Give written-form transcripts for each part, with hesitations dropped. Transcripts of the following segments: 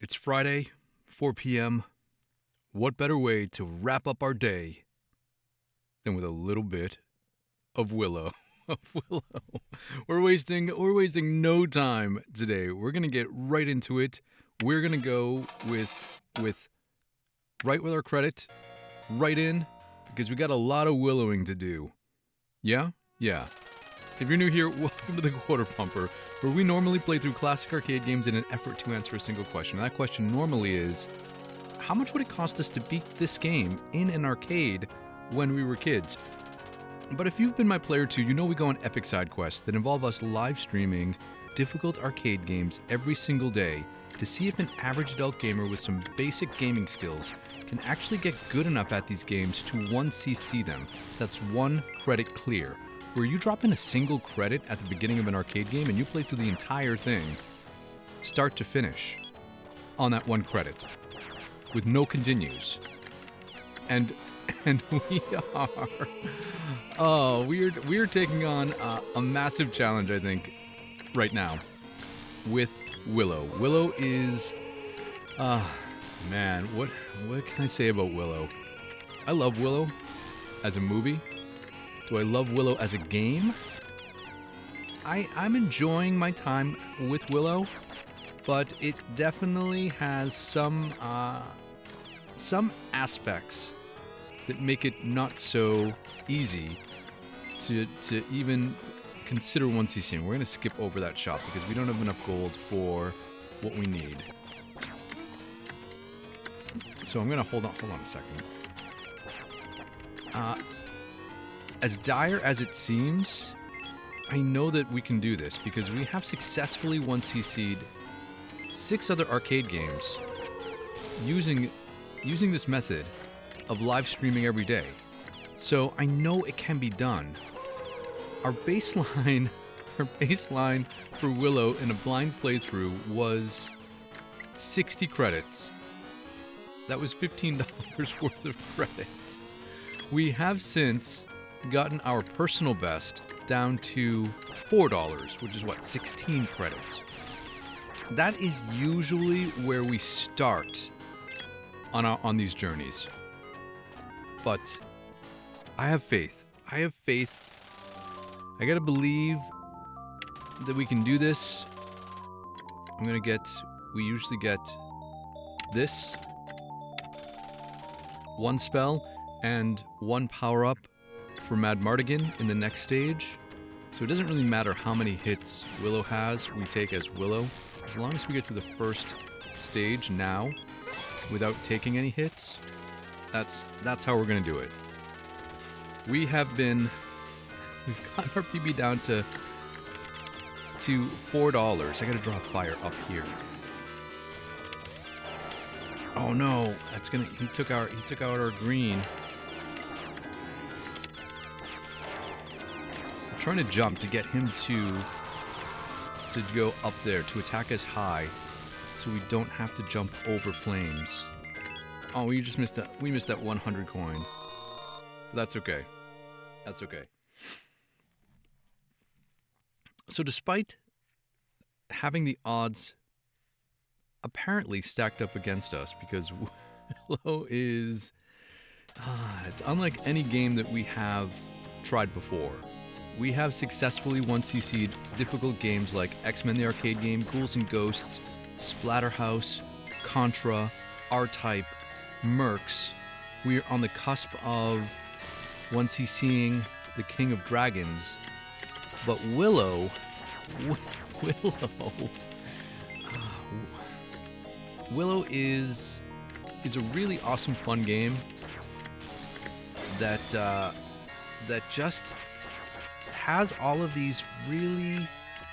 It's Friday, 4 p.m. What better way to wrap up our day than with a little bit of Willow? Of Willow. We're wasting no time today. We're gonna get right into it. We're gonna go with right with our credit, right in, because we got a lot of willowing to do. Yeah? Yeah. If you're new here, welcome to the Quarter Pumper, where we normally play through classic arcade games in an effort to answer a single question. And that question normally is, how much would it cost us to beat this game in an arcade when we were kids? But if you've been my player too, you know we go on epic side quests that involve us live streaming difficult arcade games every single day to see if an average adult gamer with some basic gaming skills can actually get good enough at these games to 1cc them. That's one credit clear, where you drop in a single credit at the beginning of an arcade game and you play through the entire thing, start to finish, on that one credit, with no continues. And we are, we're taking on a massive challenge, I think, right now, with Willow. Willow is, man, what can I say about Willow? I love Willow as a movie. Do I love Willow as a game? I'm enjoying my time with Willow, but it definitely has some aspects that make it not so easy to even consider 1cc. We're going to skip over that shop because we don't have enough gold for what we need. So I'm going to hold on a second. As dire as it seems, I know that we can do this because we have successfully 1cc'd 6 other arcade games using this method of live streaming every day. So I know it can be done. Our baseline for Willow in a blind playthrough was 60 credits. That was $15 worth of credits. We have since gotten our personal best down to $4, which is what, 16 credits. That is usually where we start on these journeys. But I have faith. I gotta believe that we can do this. We usually get this, one spell and one power-up for Mad Mardigan in the next stage. So it doesn't really matter how many hits Willow has, we take as Willow. As long as we get to the first stage now without taking any hits, that's how we're gonna do it. We've gotten our PB down to $4. I gotta draw a fire up here. Oh no, he took out our green. I'm trying to jump to get him to go up there, to attack us high, so we don't have to jump over flames. Oh, we missed that 100 coin. But that's okay. That's okay. So despite having the odds apparently stacked up against us, because Willow is... it's unlike any game that we have tried before. We have successfully 1cc'd difficult games like X-Men the arcade game, Ghouls N Ghosts, Splatterhouse, Contra, R-Type, Mercs. We're on the cusp of 1cc'ing the King of Dragons. But Willow is a really awesome, fun game that just has all of these really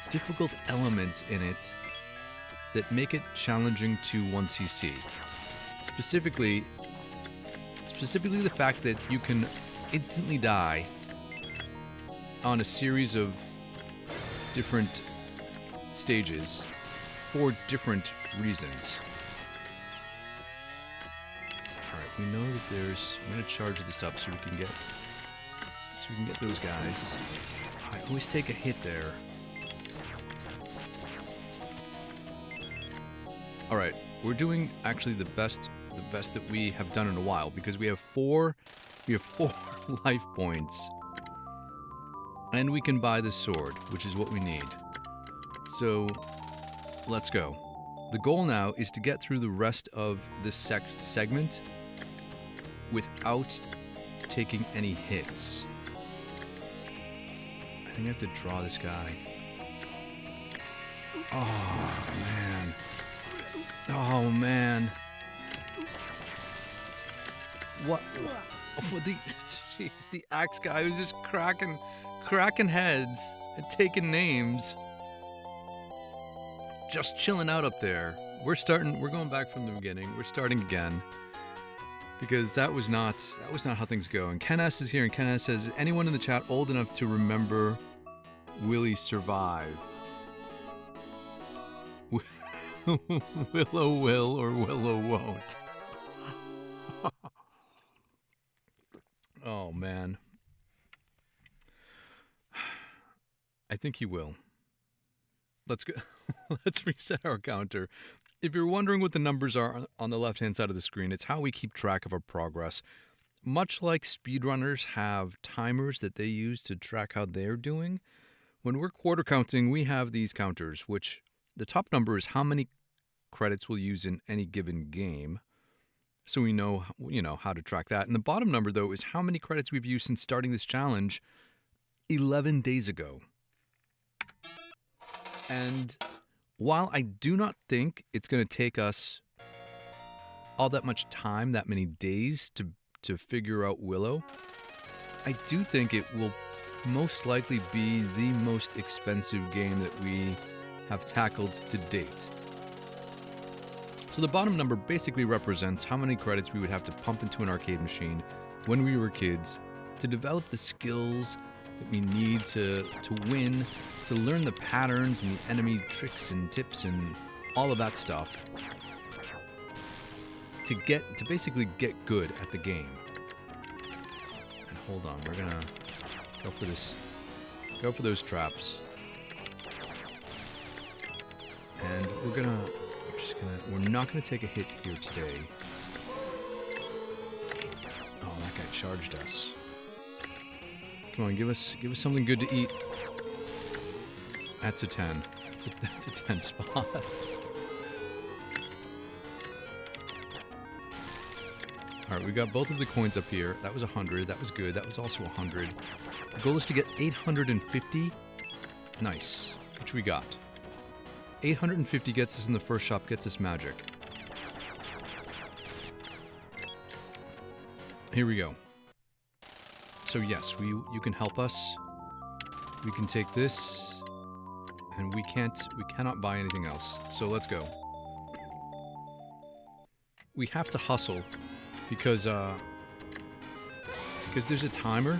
difficult elements in it that make it challenging to 1cc. Specifically the fact that you can instantly die on a series of different stages for different reasons. Alright, we know that I'm gonna charge this up so we can get those guys. I always take a hit there. All right, we're doing actually the best that we have done in a while because we have four life points, and we can buy the sword, which is what we need. So, let's go. The goal now is to get through the rest of this segment without taking any hits. I think I have to draw this guy. Oh, man. Oh, man. What the axe guy who's just cracking heads and taking names. Just chilling out up there. We're going back from the beginning. We're starting again. Because that was not how things go. And Ken S is here, and Ken S says, is anyone in the chat old enough to remember Willie Survive? Willow will or Willow won't. Oh, man. I think he will. Let's go. Let's reset our counter. If you're wondering what the numbers are on the left-hand side of the screen, it's how we keep track of our progress. Much like speedrunners have timers that they use to track how they're doing, when we're quarter counting, we have these counters, which the top number is how many credits we'll use in any given game. So we know, how to track that. And the bottom number, though, is how many credits we've used since starting this challenge 11 days ago. And while I do not think it's going to take us all that much time, that many days to figure out Willow, I do think it will most likely be the most expensive game that we have tackled to date. So the bottom number basically represents how many credits we would have to pump into an arcade machine when we were kids to develop the skills that we need to win, to learn the patterns and the enemy tricks and tips and all of that stuff, to basically get good at the game. And hold on, we're gonna go for those traps, and we're not gonna take a hit here today. Oh, that guy charged us. Come on, give us something good to eat. That's a 10. That's a 10 spot. Alright, we got both of the coins up here. That was 100. That was good. That was also 100. The goal is to get 850. Nice. Which we got. 850 gets us in the first shop, gets us magic. Here we go. So yes, you can help us. We can take this, and we cannot buy anything else. So let's go. We have to hustle because there's a timer.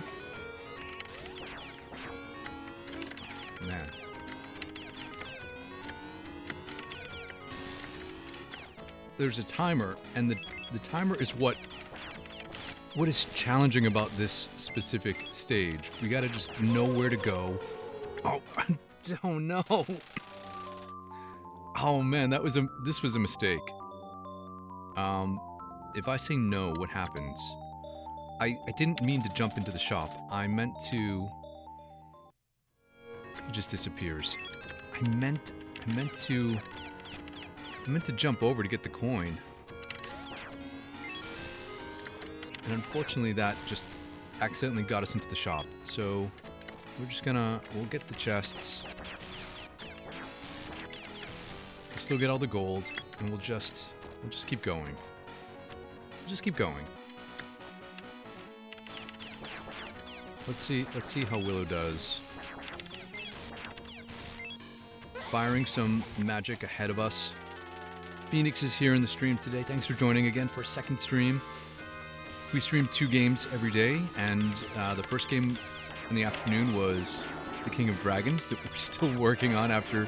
Man. There's a timer, and the timer is what is challenging about this specific stage. We gotta just know where to go. Oh, oh no. Oh man, this was a mistake. If I say no, what happens? I didn't mean to jump into the shop. I meant to... He just disappears. I meant to jump over to get the coin. And unfortunately that just accidentally got us into the shop. So we'll get the chests. We'll still get all the gold, and we'll just keep going. We'll just keep going. Let's see how Willow does. Firing some magic ahead of us. Phoenix is here in the stream today. Thanks for joining again for a second stream. We stream 2 games every day, and the first game in the afternoon was The King of Dragons that we're still working on after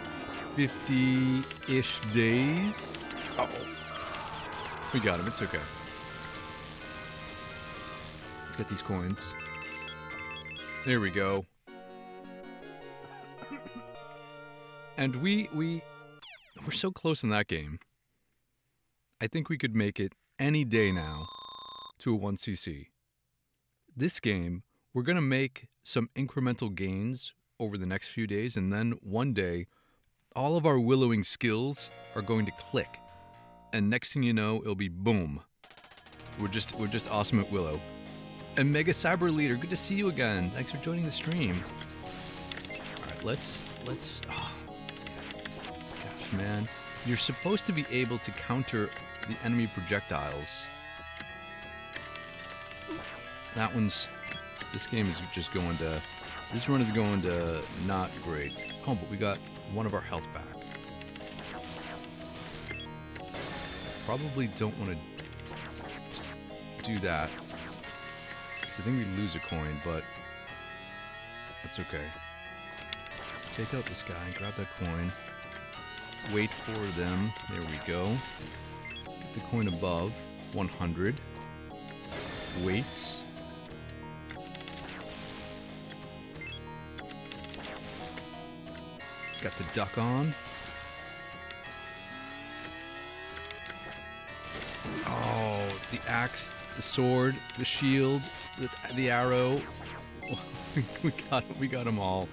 50-ish days. Uh-oh. We got him. It's okay. Let's get these coins. There we go. And we're so close in that game. I think we could make it any day now to a 1cc. This game, we're going to make some incremental gains over the next few days, and then one day, all of our willowing skills are going to click. And next thing you know, it'll be boom. We're just awesome at Willow. And Mega Cyber Leader, good to see you again. Thanks for joining the stream. Alright, let's oh, gosh, man. You're supposed to be able to counter the enemy projectiles. This game is just going to, this run is going to not great. Oh, but we got one of our health back. Probably don't want to do that, because I think we lose a coin, but that's okay. Take out this guy, grab that coin, wait for them, there we go. Get the coin above 100, wait. Got the duck on. Oh, the axe, the sword, the shield, the arrow. we got them all.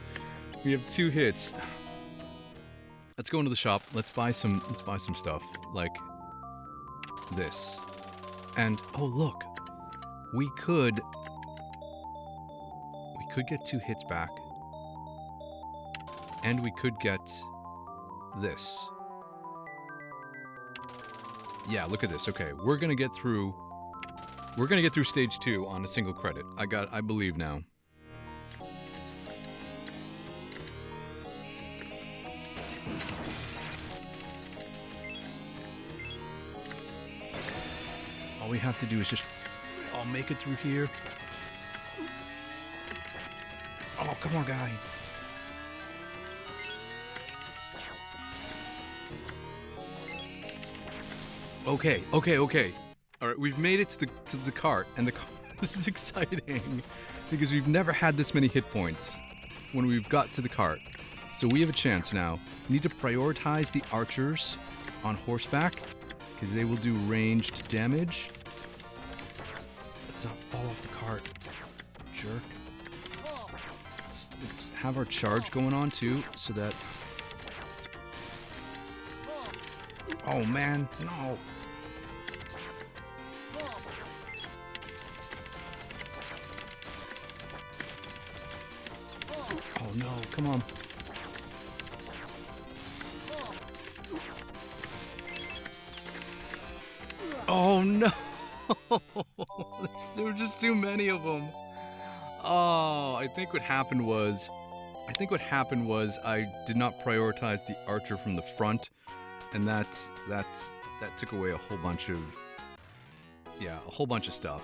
We have 2 hits. Let's go into the shop. Let's buy some stuff like this. And oh look, we could get 2 hits back. And we could get this. Yeah, look at this. Okay, we're gonna get through stage 2 on a single credit. I believe now. All we have to do is just make it through here. Oh, come on, guy. Okay. All right, we've made it to the cart, and this is exciting because we've never had this many hit points when we've got to the cart. So we have a chance now. We need to prioritize the archers on horseback because they will do ranged damage. Let's not fall off the cart, jerk. Let's have our charge going on too, so that. Oh man, no. Oh no, come on. Oh no. There were just too many of them. Oh, I think what happened was I did not prioritize the archer from the front. And that took away a whole bunch of stuff.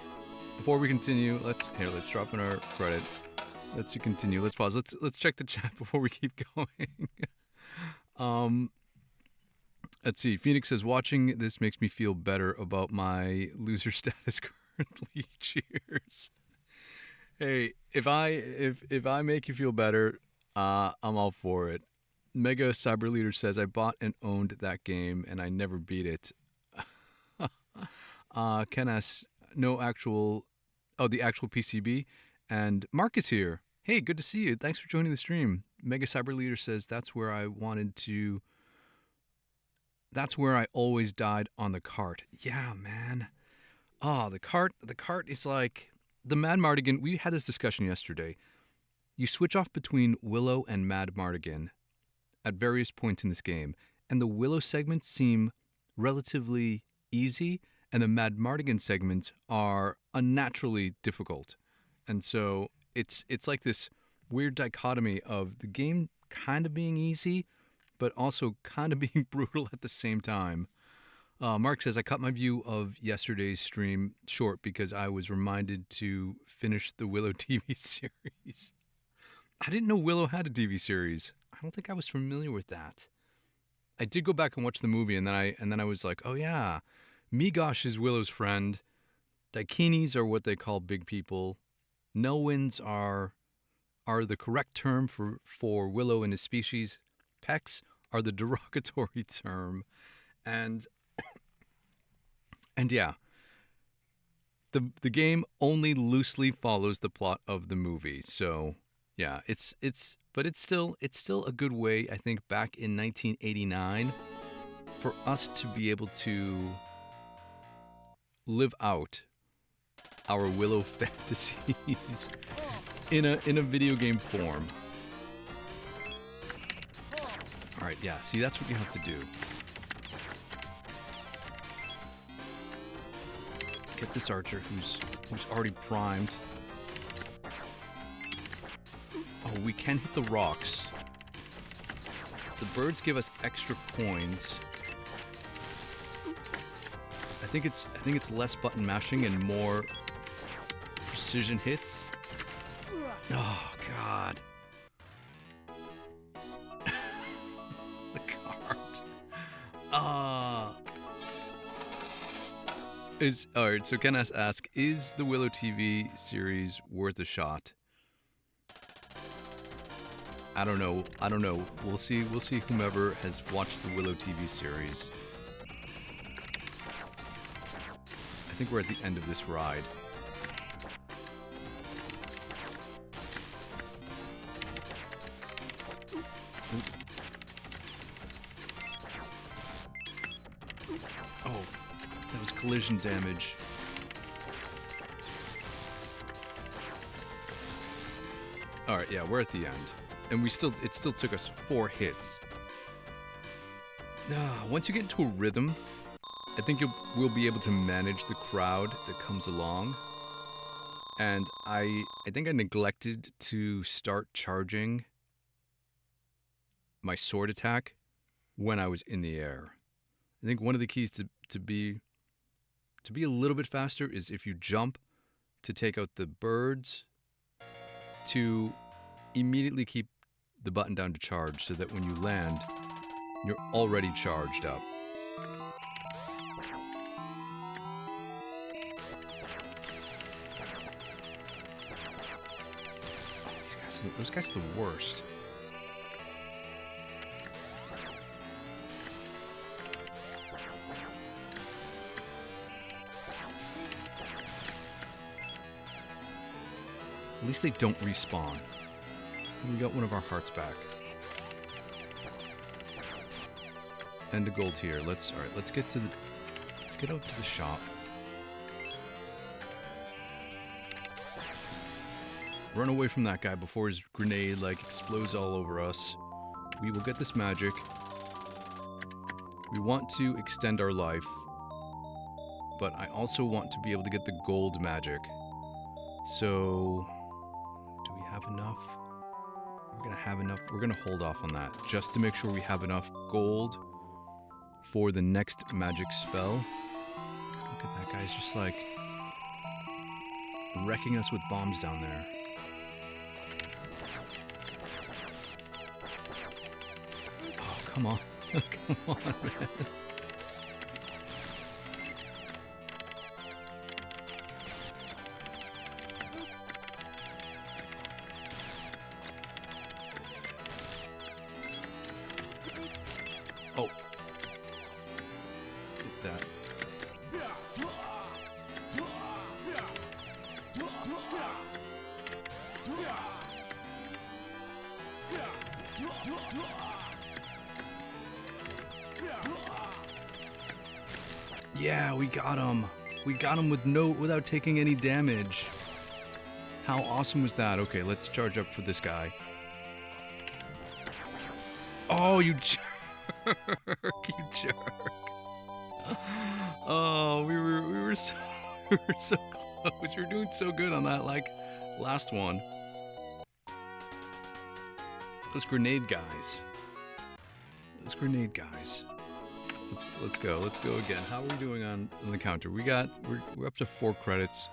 Before we continue, let's drop in our credit. Let's continue. Let's pause. Let's check the chat before we keep going. Let's see. Phoenix says, watching this makes me feel better about my loser status currently. Cheers. Hey, if I make you feel better, I'm all for it. Mega Cyber Leader says, I bought and owned that game and I never beat it. Ken asks, the actual PCB. And Mark is here. Hey, good to see you. Thanks for joining the stream. Mega Cyber Leader says, that's where I always died on the cart. Yeah, man. The cart is like the Mad Mardigan. We had this discussion yesterday. You switch off between Willow and Mad Mardigan at various points in this game, and the Willow segments seem relatively easy, and the Mad Mardigan segments are unnaturally difficult. And so it's like this weird dichotomy of the game kind of being easy, but also kind of being brutal at the same time. Mark says, I cut my view of yesterday's stream short because I was reminded to finish the Willow TV series. I didn't know Willow had a TV series. I don't think I was familiar with that. I did go back and watch the movie, and then I was like, oh yeah, Migosh is Willow's friend. Daikinis are what they call big people. Nelwynds are the correct term for Willow and his species. Pecks are the derogatory term. And And yeah, the game only loosely follows the plot of the movie. So yeah, but it's still a good way, I think, back in 1989 for us to be able to live out our Willow fantasies in a video game form. All right, yeah. See, that's what you have to do. Get this archer who's already primed. Oh, we can hit the rocks. The birds give us extra coins. I think it's less button mashing and more precision hits. Oh God. The card. Alright, so Ken has asked, is the Willow TV series worth a shot? I don't know. We'll see whomever has watched the Willow TV series. I think we're at the end of this ride. Oh, that was collision damage. Alright, yeah, we're at the end. And it still took us 4 hits. Once you get into a rhythm, I think we'll be able to manage the crowd that comes along. And I think I neglected to start charging my sword attack when I was in the air. I think one of the keys to be a little bit faster is if you jump to take out the birds, to immediately keep the button down to charge so that when you land, you're already charged up. Those guys are the worst. At least they don't respawn. We got one of our hearts back. And a gold here. Let's get out to the shop. Run away from that guy before his grenade explodes all over us. We will get this magic. We want to extend our life, but I also want to be able to get the gold magic. So, do we have enough? We're gonna have enough. We're gonna hold off on that just to make sure we have enough gold for the next magic spell. Look at that guy's just wrecking us with bombs down there. Oh, come on. Come on, man. Oh. Get that. Yeah, we got him. We got him without taking any damage. How awesome was that? Okay, let's charge up for this guy. Oh, you jerk. You jerk. Oh, we were so close. We were doing so good on that last one. Those grenade guys. Let's go again. How are we doing on the counter? We're up to 4 credits.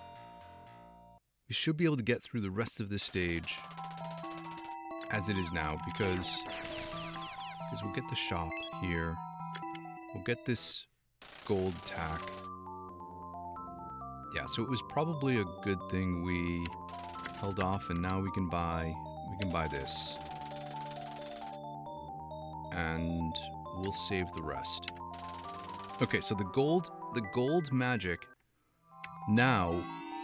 We should be able to get through the rest of this stage as it is now because we'll get the shop here. We'll get this gold tack. Yeah, so it was probably a good thing we held off, and now we can buy this. And we'll save the rest. Okay, so the gold magic now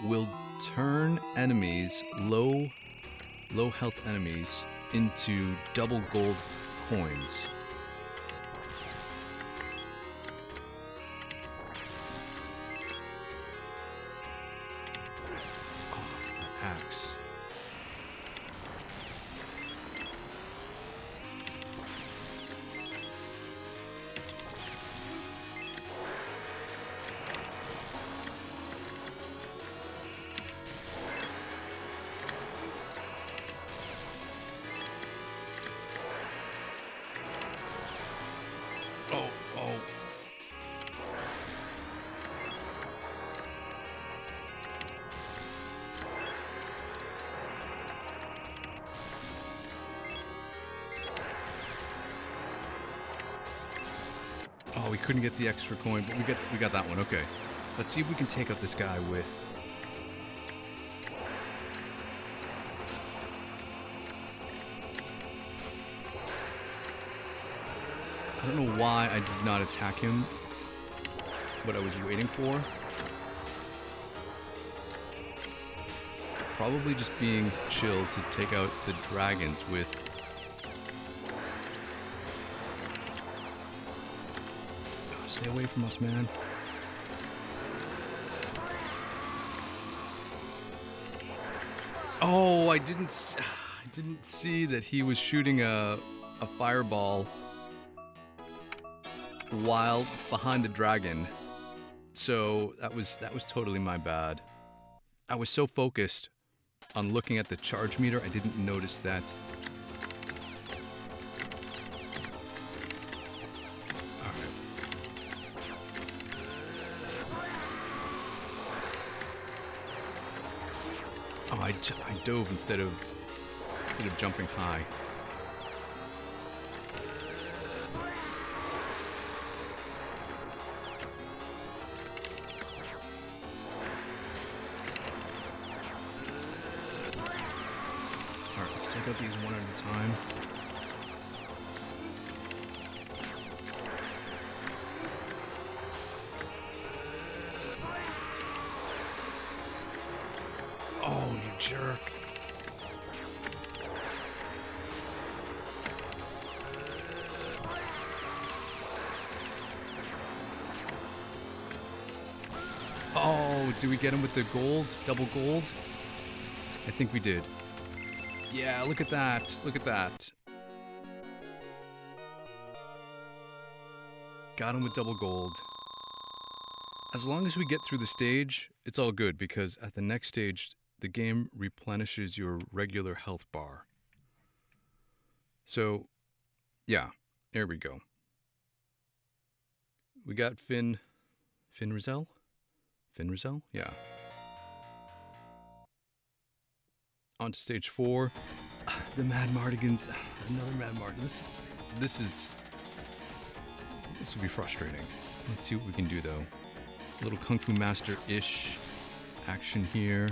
will turn enemies, low health enemies, into double gold coins. Oh, axe. Oh, we couldn't get the extra coin, but we got that one. Okay, let's see if we can take out this guy with. I don't know why I did not attack him. What I was waiting for. Probably just being chill to take out the dragons with. Stay away from us, man. Oh, I didn't see that he was shooting a fireball while behind the dragon. So that was totally my bad. I was so focused on looking at the charge meter, I didn't notice that. Oh, I dove instead of jumping high. All right, let's take out these one at a time. Oh, you jerk. Oh, did we get him with the gold? Double gold? I think we did. Yeah, look at that. Look at that. Got him with double gold. As long as we get through the stage, it's all good, because at the next stage, the game replenishes your regular health bar. So, yeah, there we go. We got Finn Rizal? Finn Rizal? Yeah. On to stage 4. The Mad Mardigans. Another Mad Mardigan. This will be frustrating. Let's see what we can do, though. A little Kung Fu Master-ish action here.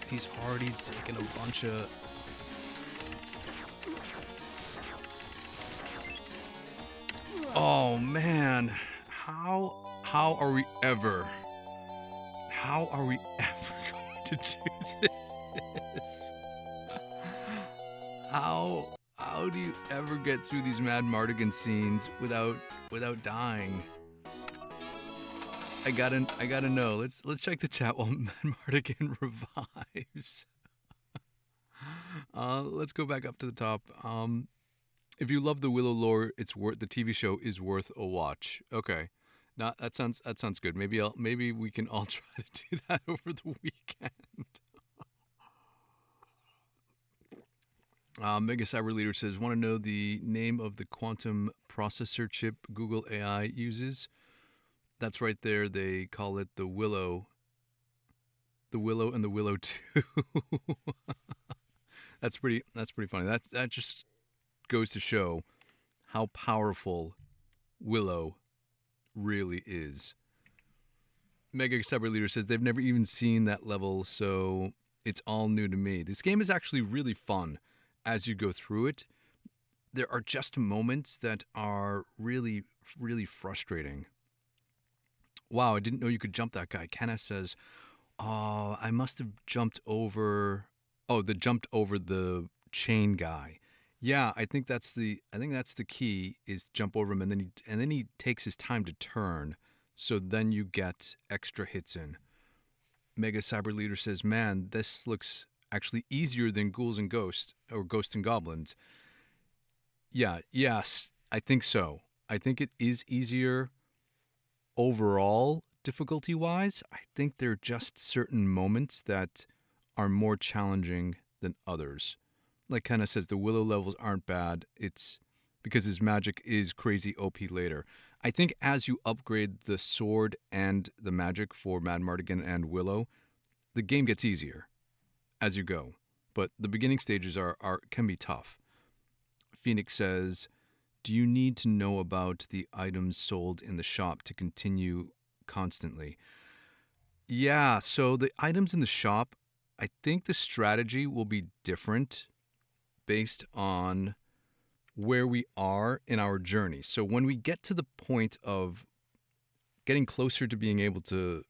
He's already taken a bunch of... Oh, man. How are we ever going to do this? How do you ever get through these Mad Mardigan scenes without dying? I gotta know. Let's check the chat while Mad Mardigan revives. Let's go back up to the top. If you love the Willow lore, the TV show is worth a watch. Okay. Now that sounds good. Maybe we can all try to do that over the weekend. Mega Cyber Leader says, want to know the name of the quantum processor chip Google AI uses? That's right there. They call it the Willow. The Willow and the Willow 2. That's pretty funny. That just goes to show how powerful Willow really is. Mega Cyber Leader says they've never even seen that level, so it's all new to me. This game is actually really fun as you go through it. There are just moments that are really, really frustrating. Wow, I didn't know you could jump that guy. Kenna says, oh, I must have jumped over. Oh, jumped over the chain guy. Yeah, I think that's the key is jump over him, and then he takes his time to turn. So then you get extra hits in. Mega Cyber Leader says, man, this looks actually easier than Ghouls and Ghosts or Ghosts and Goblins. Yeah, yes, I think so. I think it is easier overall difficulty-wise. I think there are just certain moments that are more challenging than others. Like Kenna says, the Willow levels aren't bad. It's because his magic is crazy OP later. I think as you upgrade the sword and the magic for Mad Mardigan and Willow, the game gets easier as you go. But the beginning stages can be tough. Phoenix says, do you need to know about the items sold in the shop to continue constantly? Yeah, so the items in the shop, I think the strategy will be different based on where we are in our journey. So when we get to the point of getting closer to being able to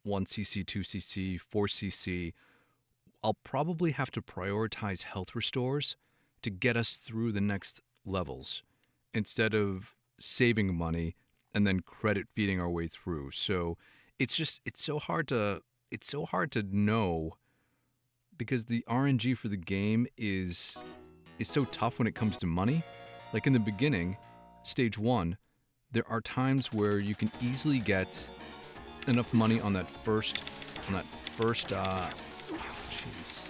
1cc, 2cc, 4cc, I'll probably have to prioritize health restores to get us through the next levels instead of saving money and then credit feeding our way through. So it's so hard to know because the RNG for the game is so tough when it comes to money. Like in the beginning, stage 1, there are times where you can easily get enough money on that first jeez.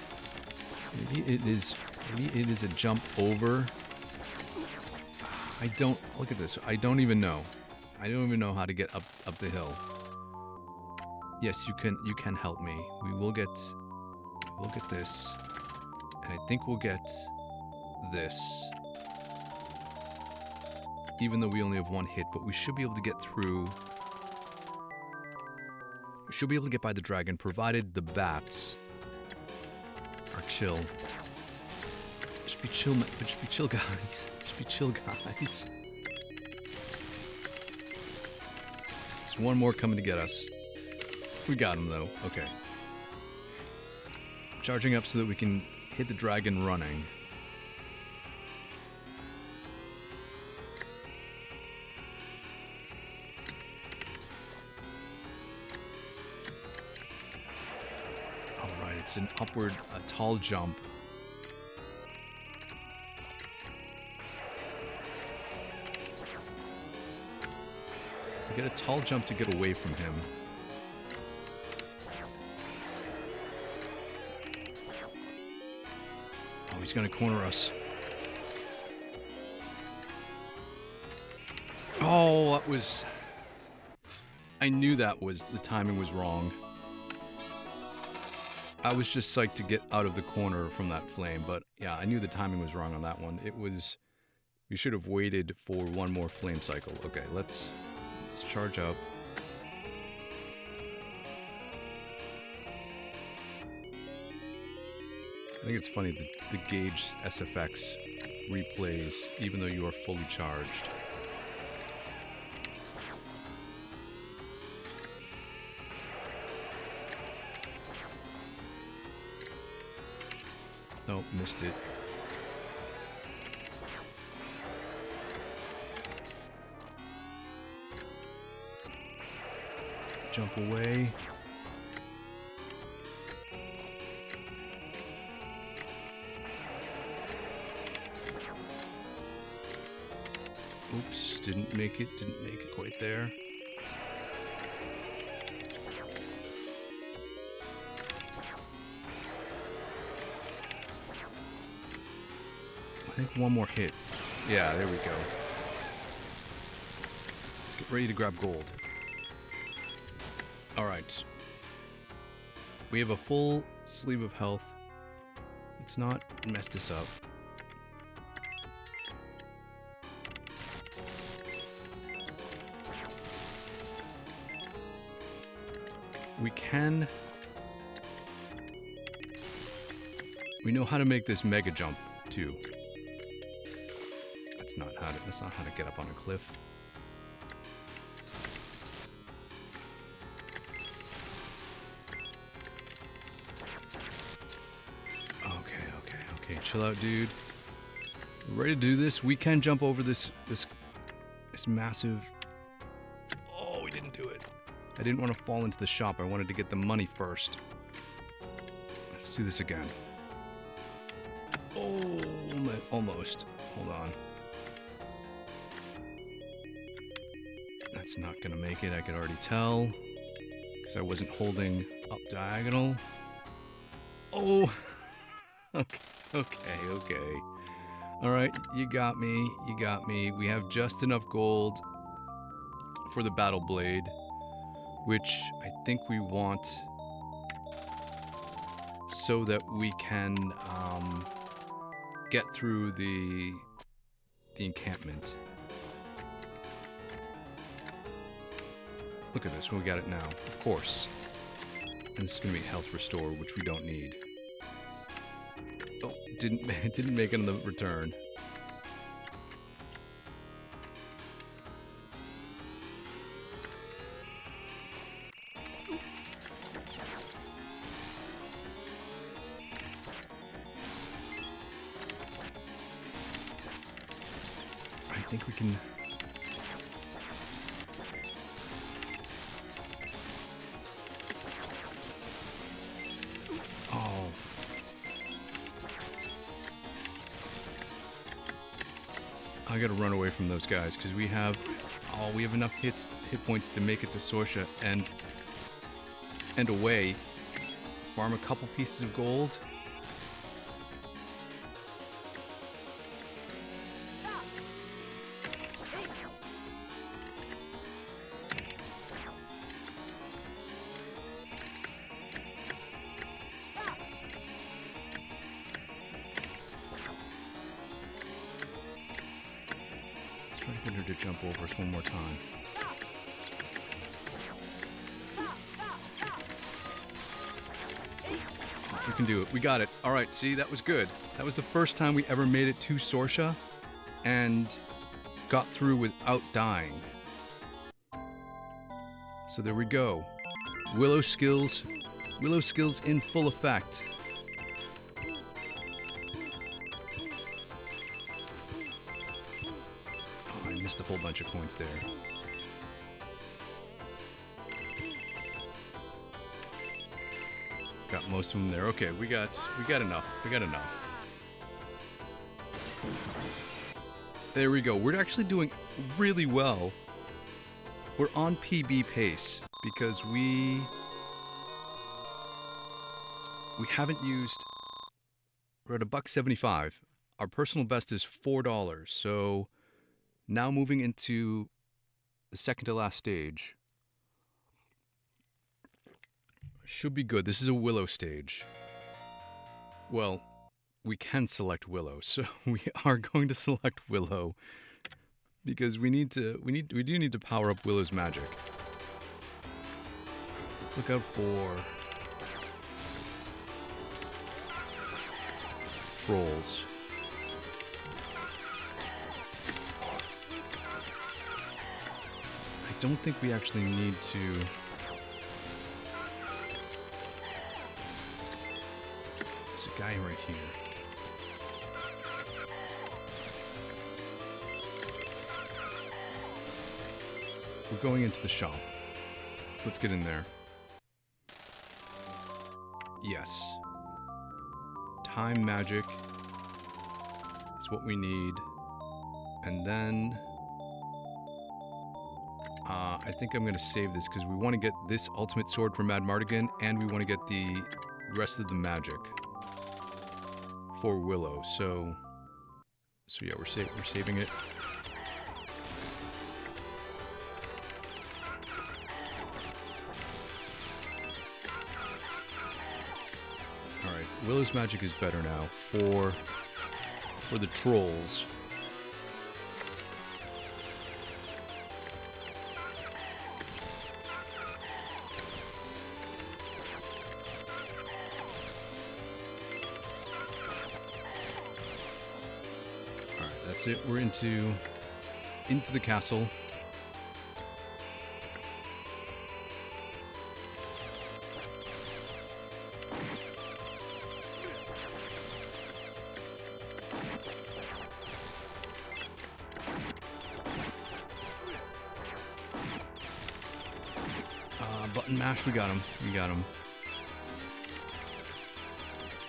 Maybe it is a jump over. Look at this. I don't even know how to get up the hill. Yes, you can help me. We'll get this. And I think we'll get this. Even though we only have one hit, but we should be able to get through. We should be able to get by the dragon, provided the bats are chill. Just be chill, guys. Just be chill, guys. There's one more coming to get us. We got him, though. Okay. Charging up so that we can hit the dragon running. Alright, it's an upward, a tall jump. We get a tall jump to get away from him. Oh, he's gonna corner us. Oh, that was... I knew the timing was wrong. I was just psyched to get out of the corner from that flame, but yeah, I knew the timing was wrong on that one. We should have waited for one more flame cycle. Okay, let's charge up. I think it's funny that the gauge SFX replays even though you are fully charged. Nope, missed it. Jump away. Oops, didn't make it quite there. I think one more hit. Yeah, there we go. Let's get ready to grab gold. Alright. We have a full sleeve of health. Let's not mess this up. We know how to make this mega jump too. That's not how to get up on a cliff. Okay, chill out, dude. We're ready to do this. We can jump over this massive. Oh, we didn't do it. I didn't want to fall into the shop. I wanted to get the money first. Let's do this again. Oh, almost. Hold on. That's not gonna make it. I could already tell because I wasn't holding up diagonal. Oh. Okay. Alright, you got me. We have just enough gold for the battle blade, which I think we want so that we can get through the encampment. Look at this, we got it now, of course. And this is gonna be health restore, which we don't need. Oh, didn't make it on the return. I think we can. I gotta run away from those guys because we have enough hit points to make it to Sorsha and away. Farm a couple pieces of gold. Get her to jump over us one more time. We can do it. We got it. All right, see, that was good. That was the first time we ever made it to Sorsha and got through without dying. So there we go. Willow skills in full effect. Missed a whole bunch of points there. Got most of them there. Okay, we got enough. There we go. We're actually doing really well. We're on PB pace because we haven't used. We're at $1.75. Our personal best is $4. So. Now moving into the second to last stage. Should be good. This is a Willow stage. Well, we can select Willow, so we are going to select Willow because we do need to power up Willow's magic. Let's look out for trolls. I don't think we actually need to. There's a guy right here. We're going into the shop. Let's get in there. Yes. Time magic is what we need. And then I think I'm going to save this because we want to get this ultimate sword for Mad Mardigan and we want to get the rest of the magic for Willow. So yeah, we're saving it. All right, Willow's magic is better now for the trolls. that's it. We're into the castle. Button mash, we got him. We got him.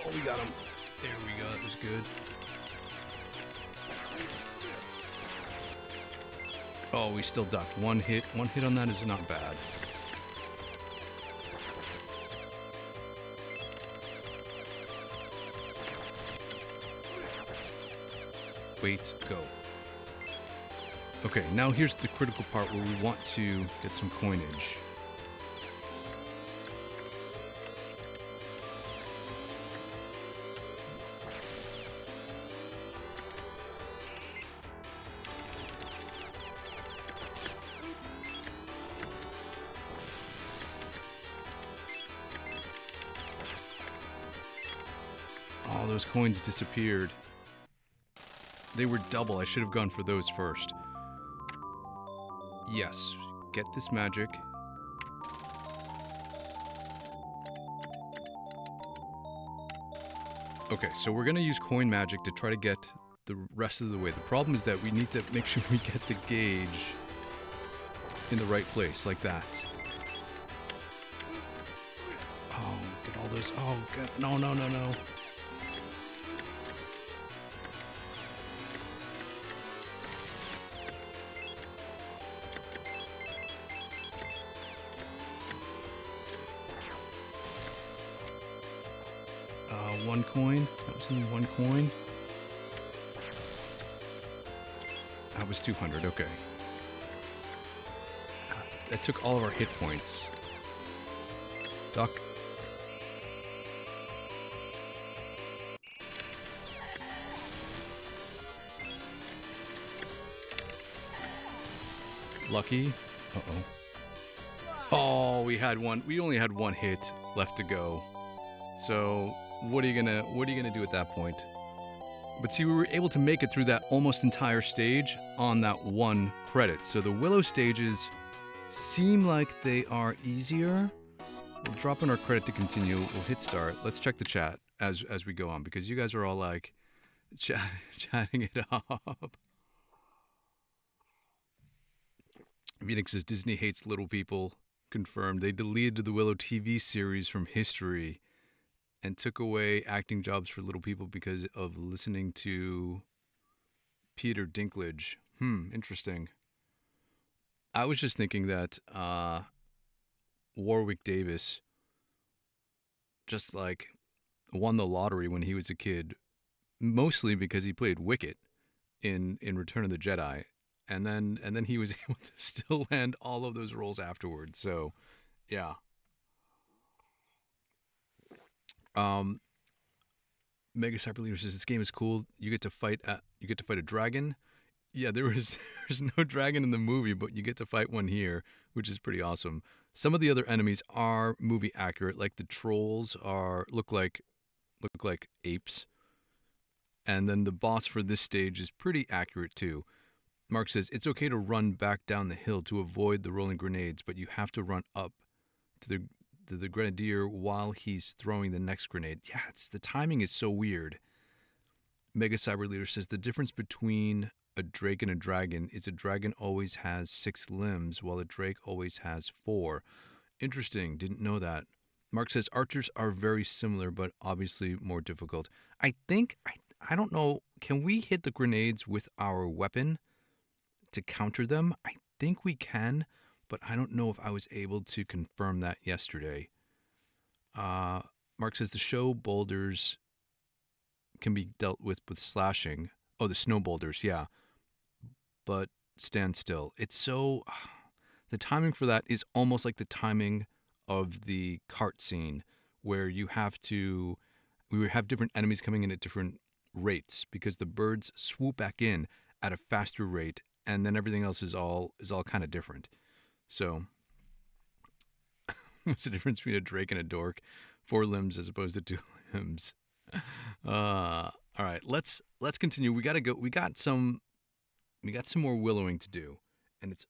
Oh, we got him. There we go, that was good. Oh, we still ducked. One hit on that is not bad. Wait, go. Okay, now here's the critical part where we want to get some coinage. Oh, those coins disappeared. They were double. I should have gone for those first. Yes. Get this magic. Okay, so we're going to use coin magic to try to get the rest of the way. The problem is that we need to make sure we get the gauge in the right place, like that. Oh, get all those. Oh, God. No, no, no, no. One coin. That was only one coin. That was 200. Okay. That took all of our hit points. Duck. Lucky. Uh-oh. Oh, we had one. We only had one hit left to go. So what are you gonna do at that point? But see, we were able to make it through that almost entire stage on that one credit. So the Willow stages seem like they are easier. We'll drop in our credit to continue. We'll hit start. Let's check the chat as we go on, because you guys are all like chatting it up. Phoenix says Disney hates little people. Confirmed. They deleted the Willow TV series from history and took away acting jobs for little people because of listening to Peter Dinklage. Interesting. I was just thinking that Warwick Davis just like won the lottery when he was a kid, mostly because he played Wicket in Return of the Jedi, and then he was able to still land all of those roles afterwards. So, yeah. Mega Cyber Leader says this game is cool. You get to fight a dragon. Yeah, there's no dragon in the movie, but you get to fight one here, which is pretty awesome. Some of the other enemies are movie accurate, like the trolls look like apes. And then the boss for this stage is pretty accurate too. Mark says it's okay to run back down the hill to avoid the rolling grenades, but you have to run up to the grenadier while he's throwing the next grenade. Yeah, the timing is so weird. Mega Cyber Leader says the difference between a drake and a dragon is a dragon always has 6 limbs while a drake always has 4. Interesting, didn't know that. Mark says archers are very similar but obviously more difficult. I think, I don't know, can we hit the grenades with our weapon to counter them? I think we can, but I don't know if I was able to confirm that yesterday. Mark says the show boulders can be dealt with slashing. Oh, the snow boulders, yeah. But stand still. It's so... The timing for that is almost like the timing of the cart scene, where we have different enemies coming in at different rates, because the birds swoop back in at a faster rate, and then everything else is all kind of different. So, what's the difference between a drake and a dork? 4 limbs as opposed to 2 limbs. All right, let's continue. We gotta go. We got some more willowing to do, and it's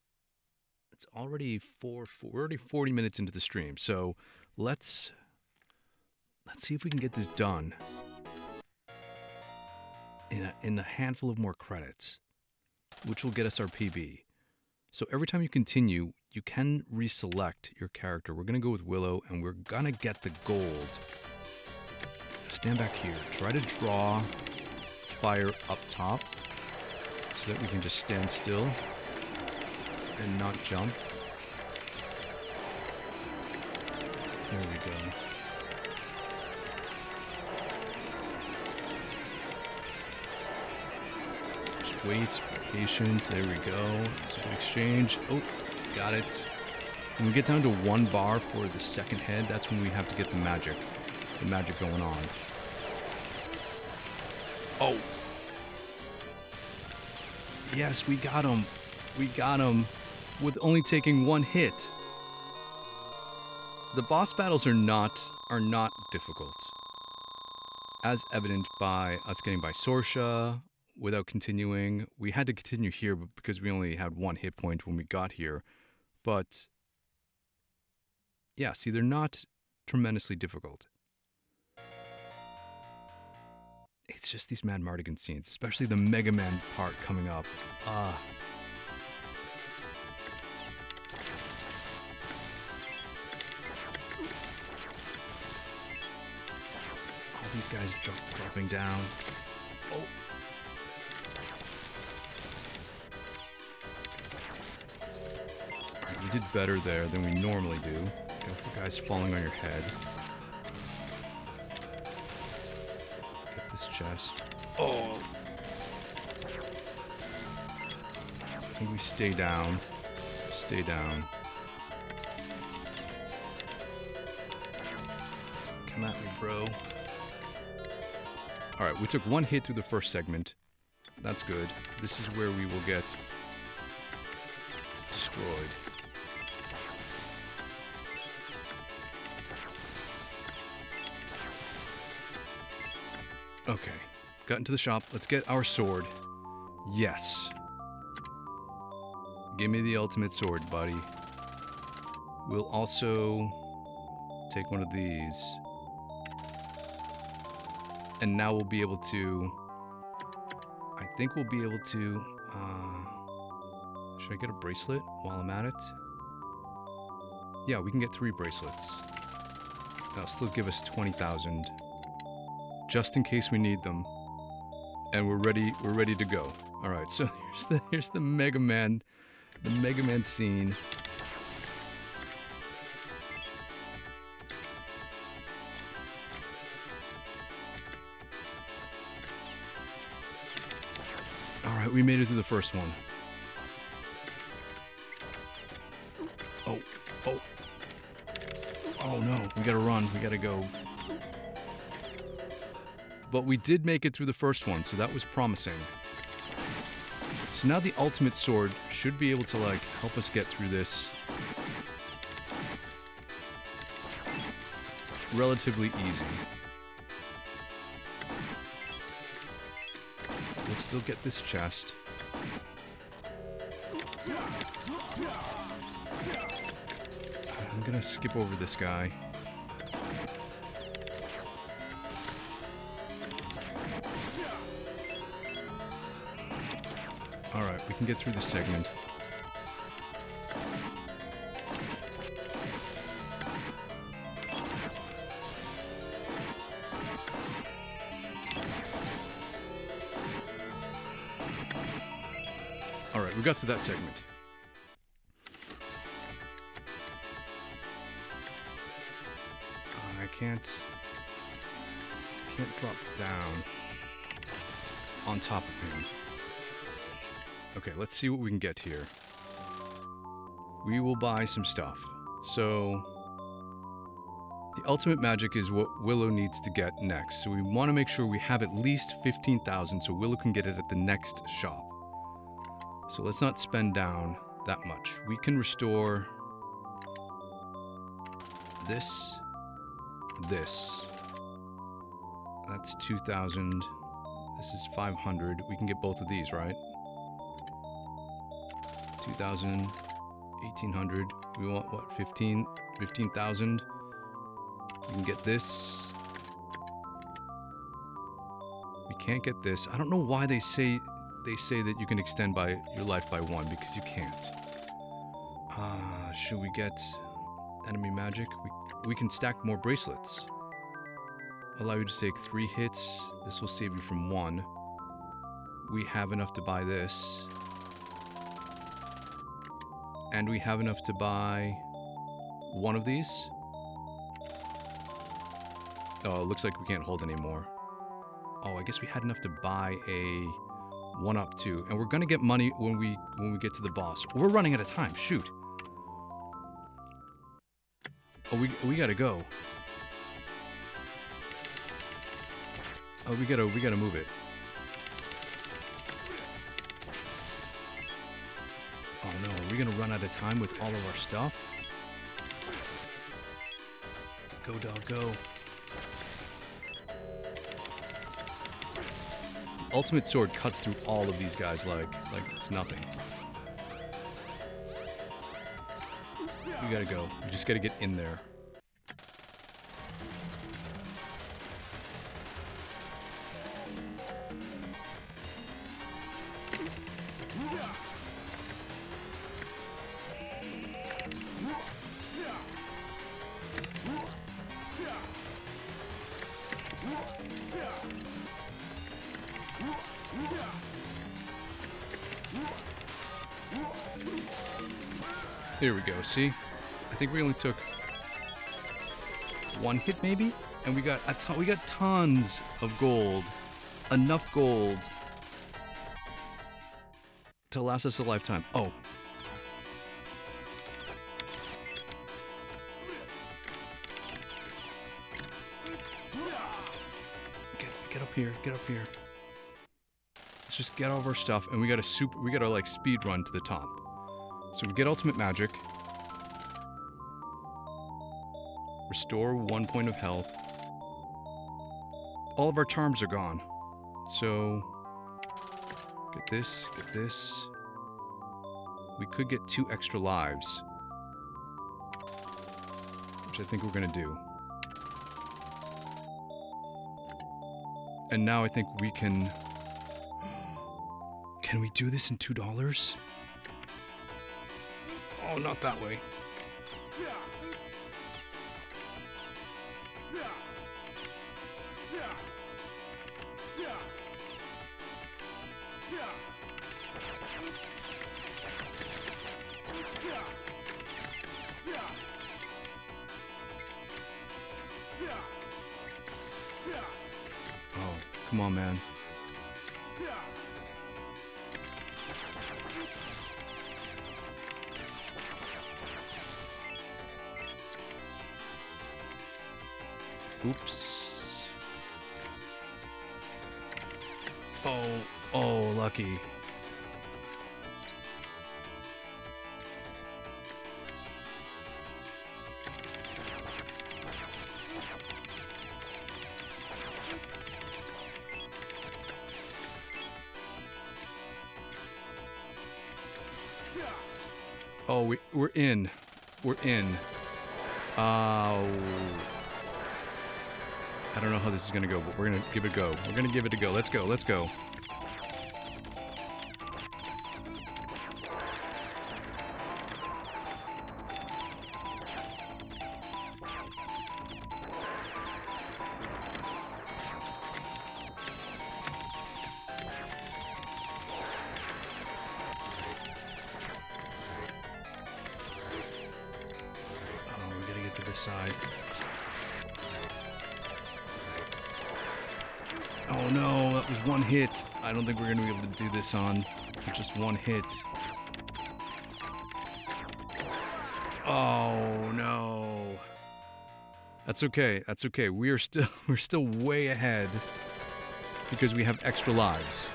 already we're already 40 minutes into the stream. So let's see if we can get this done in a handful of more credits, which will get us our PB. So every time you continue, you can reselect your character. We're gonna go with Willow, and we're gonna get the gold. Stand back here. Try to draw fire up top so that we can just stand still and not jump. There we go. Just wait, patient. There we go. So exchange. Oh, got it. When we get down to 1 bar for the second head, that's when we have to get the magic going on. Oh. Yes, we got him. We got him with only taking 1 hit. The boss battles are not difficult, as evident by us getting by Sorsha without continuing. We had to continue here because we only had 1 hit point when we got here. But yeah, see, they're not tremendously difficult. It's just these Mad Mardigan scenes, especially the Mega Man part coming up. All these guys dropping down. Oh. Alright, we did better there than we normally do. Go for guys falling on your head. Get this chest. Oh! I think we stay down. Stay down. Come at me, bro. Alright, we took 1 hit through the first segment. That's good. This is where we will get destroyed. Okay. Got into the shop. Let's get our sword. Yes. Give me the ultimate sword, buddy. We'll also take one of these. And now we'll be able to... I think we'll be able to... should I get a bracelet while I'm at it? Yeah, we can get 3 bracelets. That'll still give us 20,000. Just in case we need them. And we're ready to go. Alright, so here's the Mega Man. The Mega Man scene. Alright, we made it through the first one. Oh. Oh no, we gotta run, we gotta go. But we did make it through the first one, so that was promising. So now the ultimate sword should be able to, like, help us get through this relatively easy. We'll still get this chest. I'm gonna skip over this guy. Alright, we can get through this segment. Alright, we got to that segment. I can't drop down on top of him. Okay, let's see what we can get here. We will buy some stuff. So, the ultimate magic is what Willow needs to get next. So we want to make sure we have at least 15,000 so Willow can get it at the next shop. So let's not spend down that much. We can restore this. That's 2,000. This is 500. We can get both of these, right? 2,000, 1,800. We want, what, 15,000? We can get this. We can't get this. I don't know why they say that you can extend your life by 1, because you can't. Should we get enemy magic? We can stack more bracelets. Allow you to take 3 hits. This will save you from 1. We have enough to buy this. And we have enough to buy 1 of these. Oh, it looks like we can't hold anymore. Oh, I guess we had enough to buy a 1-up too. And we're gonna get money when we get to the boss. We're running out of time. Shoot. Oh, we gotta go. Oh, we gotta move it. Oh no, are we gonna run out of time with all of our stuff? Go, dog, go. Ultimate sword cuts through all of these guys like it's nothing. We gotta go. We just gotta get in there. There we go, see? I think we only took 1 hit maybe? And we got tons of gold. Enough gold to last us a lifetime. Oh. Get up here, get up here. Let's just get all of our stuff, and we gotta like speed run to the top. So we get ultimate magic. Restore 1 point of health. All of our charms are gone. So get this, get this. We could get 2 extra lives, which I think we're gonna do. And now I think we can we do this in $2? Oh, not that way. Oh, come on, man. Oops. Oh, lucky. Oh, we're in. We're in. I don't know how this is gonna go, but we're gonna give it a go. We're gonna give it a go. Let's go, let's go. Oh, we gotta get to this side. Oh no, that was 1 hit. I don't think we're gonna be able to do this on just 1 hit. Oh no. That's okay. That's okay. We're still way ahead because we have extra lives.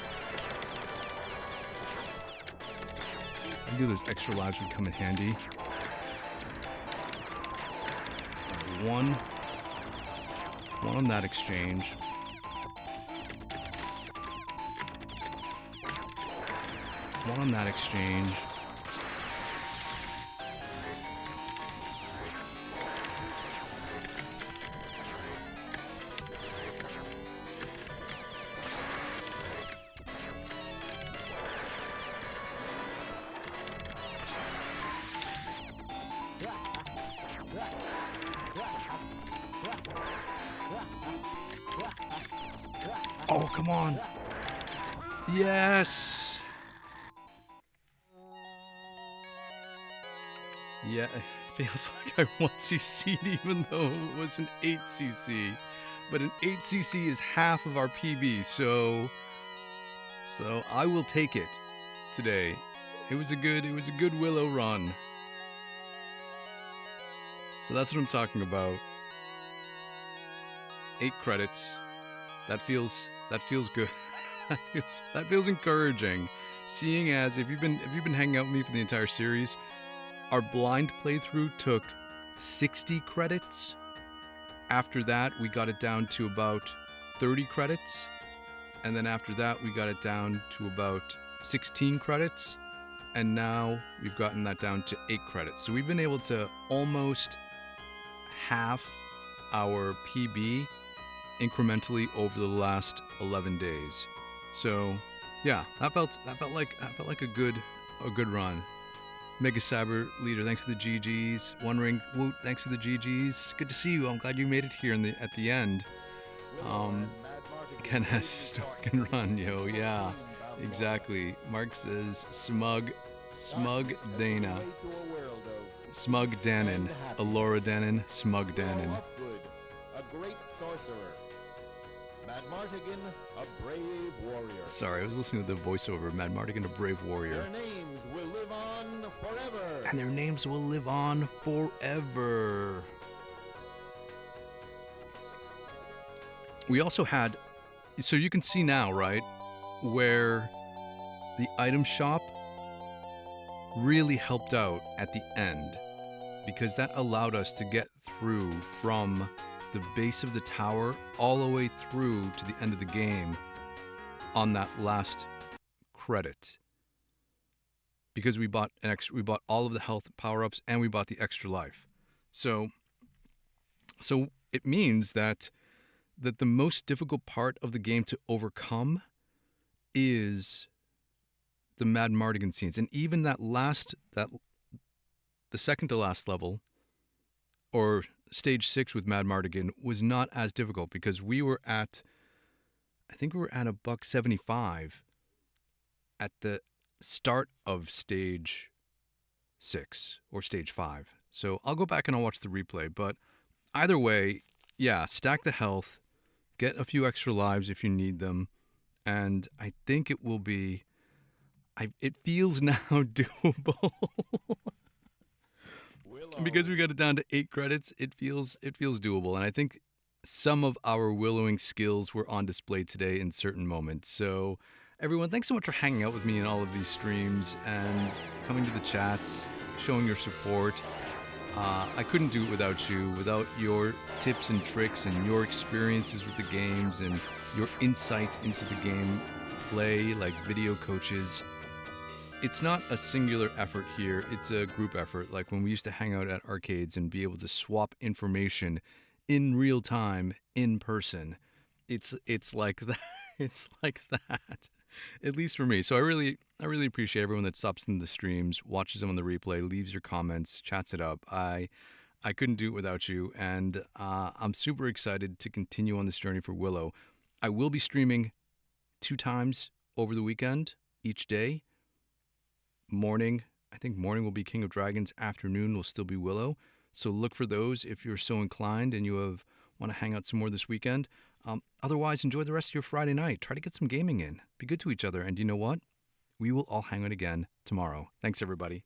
I knew those extra lives would come in handy. One on that exchange. one on that exchange. Oh, come on. Yes. Yeah, it feels like I 1cc'd even though it was an 8cc. But an 8cc is half of our PB, so I will take it today. It was a good Willow run. So that's what I'm talking about. 8 credits. That feels good. that feels encouraging. Seeing as if you've been hanging out with me for the entire series, our blind playthrough took 60 credits. After that, we got it down to about 30 credits. And then after that, we got it down to about 16 credits. And now we've gotten that down to 8 credits. So we've been able to almost half our PB incrementally over the last 11 days. So yeah, that felt like a good run. Mega Cyber Leader, thanks for the GGs. One Ring Woot, thanks for the GGs. Good to see you. I'm glad you made it here at the end. Ken has Stork and Run, yo. Yeah, exactly. Mark says Smug Dana. Smug Danon. Alora Danon. Smug Danon. A great sorcerer. Mad Martigan, a brave warrior. Sorry, I was listening to the voiceover. Mad Martigan, a brave warrior. Their names will live on forever. And their names will live on forever. We also had, so you can see now, right, where the item shop really helped out at the end, because that allowed us to get through from the base of the tower all the way through to the end of the game on that last credit, because we bought all of the health power-ups and we bought the extra life. So it means that the most difficult part of the game to overcome is the Mad Mardigan scenes. And even the second to last level, or stage 6 with Mad Mardigan, was not as difficult, because we were at, I think we were at $175 at the start of stage 6 or stage 5. So I'll go back and I'll watch the replay, but either way, yeah, stack the health, get a few extra lives if you need them, and I think it will be, it feels now doable. Because we got it down to 8 credits, it feels doable. And I think some of our willowing skills were on display today in certain moments. So everyone, thanks so much for hanging out with me in all of these streams and coming to the chats, showing your support. I couldn't do it without you, without your tips and tricks and your experiences with the games and your insight into the game play like video coaches. It's not a singular effort here, it's a group effort, like when we used to hang out at arcades and be able to swap information in real time, in person. It's like that. It's like that, at least for me. So I really appreciate everyone that stops in the streams, watches them on the replay, leaves your comments, chats it up. I couldn't do it without you, and I'm super excited to continue on this journey for Willow. I will be streaming 2 times over the weekend, each day. Morning, I think morning will be King of Dragons, afternoon will still be Willow. So look for those if you're so inclined and you want to hang out some more this weekend. Otherwise, enjoy the rest of your Friday night. Try to get some gaming in. Be good to each other. And you know what? We will all hang out again tomorrow. Thanks, everybody.